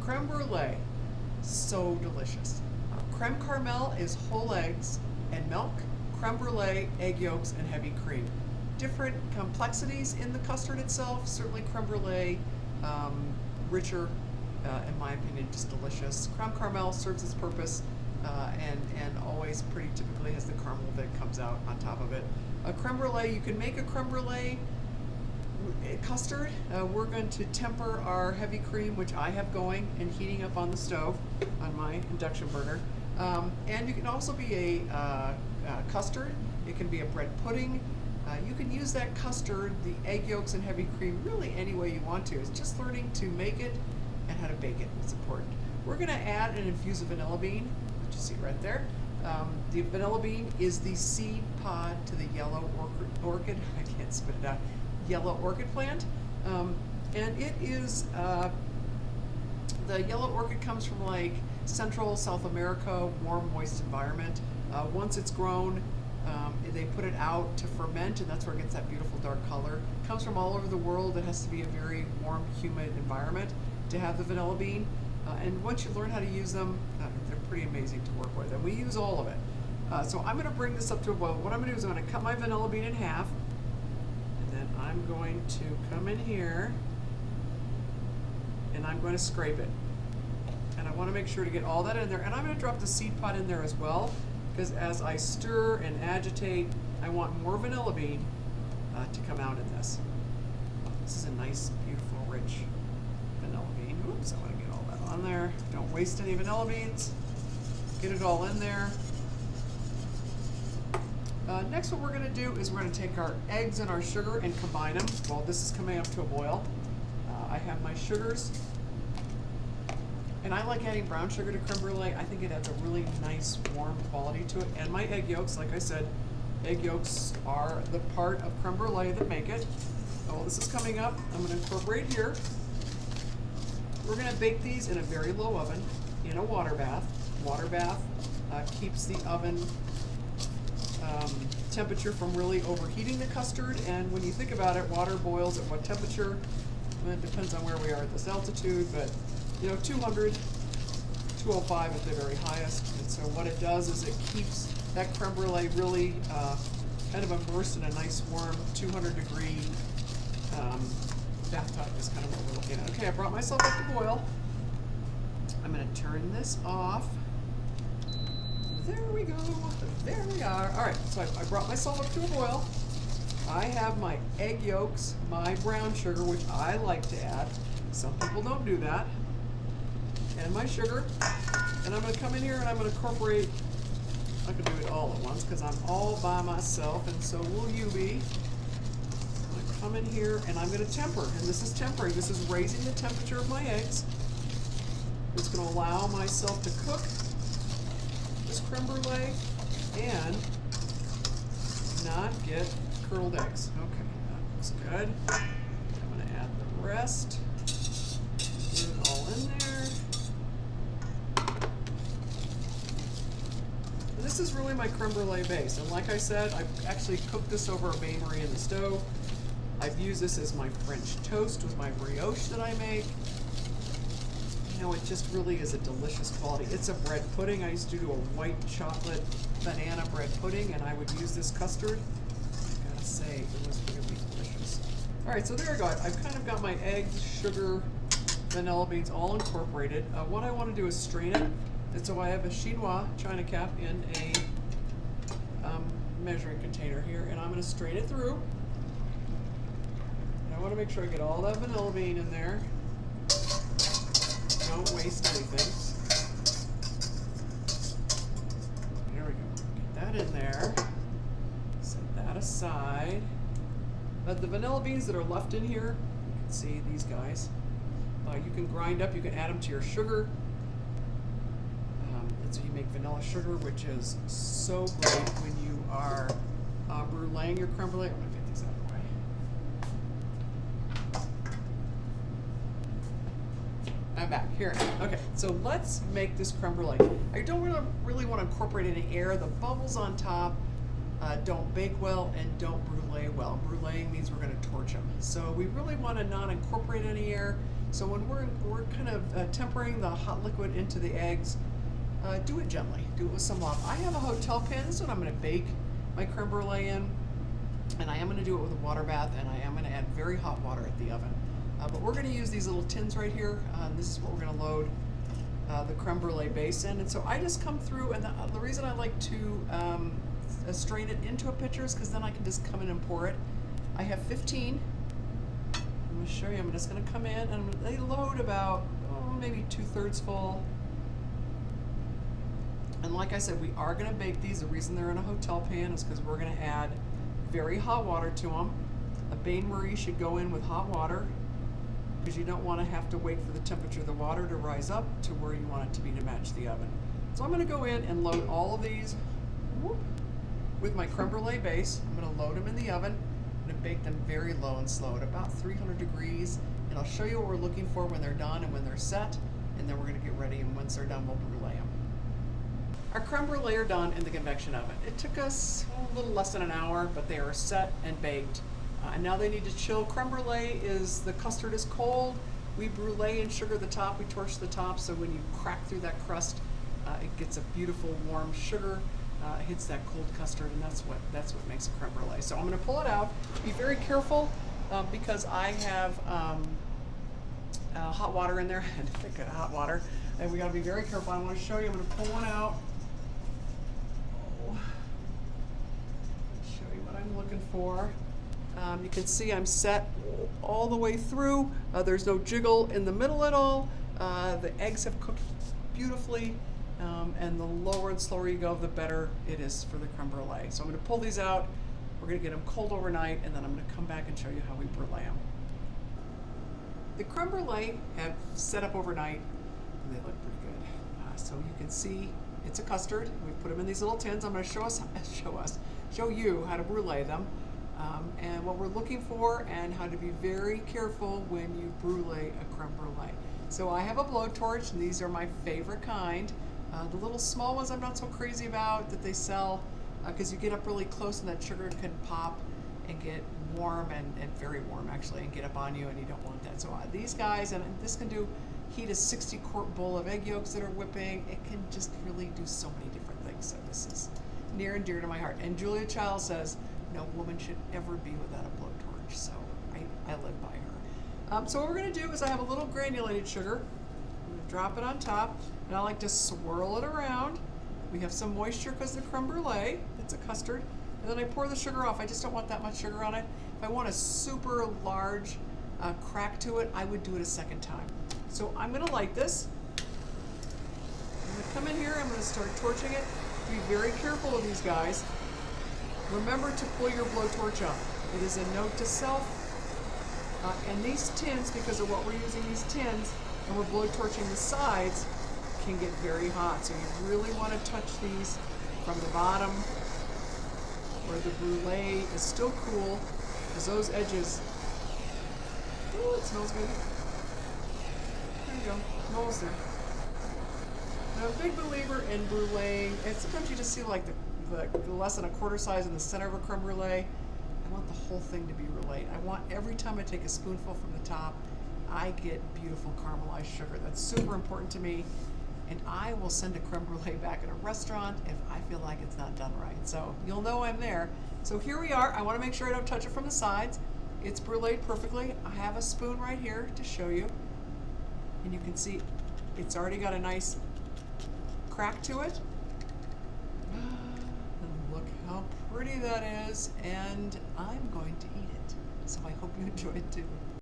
Creme Brulee, so delicious. Creme Caramel is whole eggs and milk. Creme Brulee, egg yolks, and heavy cream. Different complexities in the custard itself. Certainly Creme Brulee, richer, in my opinion, just delicious. Creme Caramel serves its purpose, and always pretty typically has the caramel that comes out on top of it. A Creme Brulee, you can make a Creme Brulee custard. We're going to temper our heavy cream, which I have going and heating up on the stove on my induction burner. And you can also be a custard. It can be a bread pudding. You can use that custard, the egg yolks and heavy cream, really any way you want to. It's just learning to make it and how to bake it. It's important. We're going to add and infuse a vanilla bean, which you see right there. The vanilla bean is the seed pod to the yellow orchid. I can't spit it out. Yellow orchid plant, and it is the yellow orchid comes from like Central South America, warm, moist environment. Once it's grown, they put it out to ferment, and that's where it gets that beautiful dark color. It comes from all over the world. It has to be a very warm, humid environment to have the vanilla bean. And once you learn how to use them, they're pretty amazing to work with. And we use all of it. So I'm going to bring this up to a boil. What I'm going to do is I'm going to cut my vanilla bean in half. And then I'm going to come in here and I'm going to scrape it. And I want to make sure to get all that in there. And I'm going to drop the seed pod in there as well, because as I stir and agitate, I want more vanilla bean to come out in this. This is a nice, beautiful, rich vanilla bean. Oops, I want to get all that on there. Don't waste any vanilla beans. Get it all in there. Next, what we're going to do is we're going to take our eggs and our sugar and combine them. While this is coming up to a boil, I have my sugars. And I like adding brown sugar to creme brulee. I think it adds a really nice warm quality to it. And my egg yolks, like I said, egg yolks are the part of creme brulee that make it. So while this is coming up, I'm going to incorporate here. We're going to bake these in a very low oven in a water bath. Water bath keeps the oven temperature from really overheating the custard. And when you think about it, water boils at what temperature? Well, it depends on where we are at this altitude, but 200, 205 at the very highest. And so what it does is it keeps that creme brulee really kind of immersed in a nice warm 200-degree bathtub is kind of what we're looking at. Okay, I brought myself up to boil. I'm going to turn this off. There we go. There we are. All right, so I brought myself up to a boil. I have my egg yolks, my brown sugar, which I like to add. Some people don't do that. And my sugar. And I'm going to come in here and I'm going to incorporate. I'm not going to do it all at once because I'm all by myself, and so will you be. I'm going to come in here and I'm going to temper. And this is tempering. This is raising the temperature of my eggs. It's going to allow myself to cook this creme brulee and not get curdled eggs. Okay, that looks good. I'm going to add the rest. Get it all in there. And this is really my creme brulee base. And like I said, I've actually cooked this over a bain-marie in the stove. I've used this as my French toast with my brioche that I make. It just really is a delicious quality. It's a bread pudding. I used to do a white chocolate banana bread pudding, and I would use this custard. I gotta say, it was really delicious. All right, so there we go. I've kind of got my eggs, sugar, vanilla beans all incorporated. What I want to do is strain it. And so I have a chinois china cap in a measuring container here, and I'm going to strain it through. And I want to make sure I get all that vanilla bean in there. Don't waste anything. There we go. Get that in there. Set that aside. But the vanilla beans that are left in here, you can see these guys. You can grind up. You can add them to your sugar. And so you make vanilla sugar, which is so great when you are bruleeing your creme brulee. I'm going to get these out of the way. I'm back. Here. Okay, so let's make this creme brulee. I don't really want to incorporate any air. The bubbles on top don't bake well and don't brulee well. Bruleeing means we're going to torch them. So we really want to not incorporate any air. So when we're kind of tempering the hot liquid into the eggs, do it gently. Do it with some love. I have a hotel pan. This is what I'm going to bake my creme brulee in, and I am going to do it with a water bath, and I am going to add very hot water at the oven. But we're going to use these little tins right here. This is what we're going to load the creme brulee base in. And so I just come through, and the reason I like to strain it into a pitcher is because then I can just come in and pour it. I have 15. I'm going to show you. I'm just going to come in, and they load about maybe 2/3 full. And like I said, we are going to bake these. The reason they're in a hotel pan is because we're going to add very hot water to them. A bain-marie should go in with hot water because you don't want to have to wait for the temperature of the water to rise up to where you want it to be to match the oven. So I'm going to go in and load all of these with my creme brulee base. I'm going to load them in the oven. I'm going to bake them very low and slow at about 300 degrees. And I'll show you what we're looking for when they're done and when they're set. And then we're going to get ready, and once they're done, we'll brulee them. Our creme brulee are done in the convection oven. It took us a little less than an hour, but they are set and baked. And now they need to chill. Creme brulee is, the custard is cold. We brulee and sugar the top. We torch the top, so when you crack through that crust, it gets a beautiful warm sugar. It hits that cold custard, and that's what makes a creme brulee. So I'm going to pull it out. Be very careful because I have hot water in there. I had to think of hot water, and we got to be very careful. I want to show you. I'm going to pull one out. Show you what I'm looking for. You can see I'm set all the way through. There's no jiggle in the middle at all. The eggs have cooked beautifully, and the lower and slower you go, the better it is for the creme brulee. So I'm going to pull these out. We're going to get them cold overnight, and then I'm going to come back and show you how we brulee them. The creme brulee have set up overnight, and they look pretty good. So you can see it's a custard. We put them in these little tins. I'm going to show you how to brulee them. And what we're looking for, and how to be very careful when you brulee a creme brulee. So I have a blowtorch, and these are my favorite kind. The little small ones I'm not so crazy about that they sell, because you get up really close and that sugar can pop and get warm, and very warm actually, and get up on you, and you don't want that. So these guys, and this can heat a 60-quart bowl of egg yolks that are whipping. It can just really do so many different things. So this is near and dear to my heart. And Julia Child says, no woman should ever be without a blowtorch, so I live by her. So what we're going to do is I have a little granulated sugar. I'm going to drop it on top, and I like to swirl it around. We have some moisture because the creme brulee, it's a custard, and then I pour the sugar off. I just don't want that much sugar on it. If I want a super large crack to it, I would do it a second time. So I'm going to light this. I'm going to come in here, I'm going to start torching it. Be very careful of these guys. Remember to pull your blowtorch up. It is a note to self. And these tins, because of what we're using these tins, and we're blowtorching the sides, can get very hot. So you really want to touch these from the bottom where the brulee is still cool, because those edges, ooh, it smells good. There you go, almost there. I'm a big believer in brulee, and sometimes you just see like the less than a quarter size in the center of a creme brulee. I want the whole thing to be brulee. I want every time I take a spoonful from the top, I get beautiful caramelized sugar. That's super important to me, and I will send a creme brulee back at a restaurant if I feel like it's not done right. So you'll know I'm there. So here we are. I want to make sure I don't touch it from the sides. It's bruleed perfectly. I have a spoon right here to show you, and you can see it's already got a nice crack to it. Look how pretty that is, and I'm going to eat it. So I hope you enjoy it too.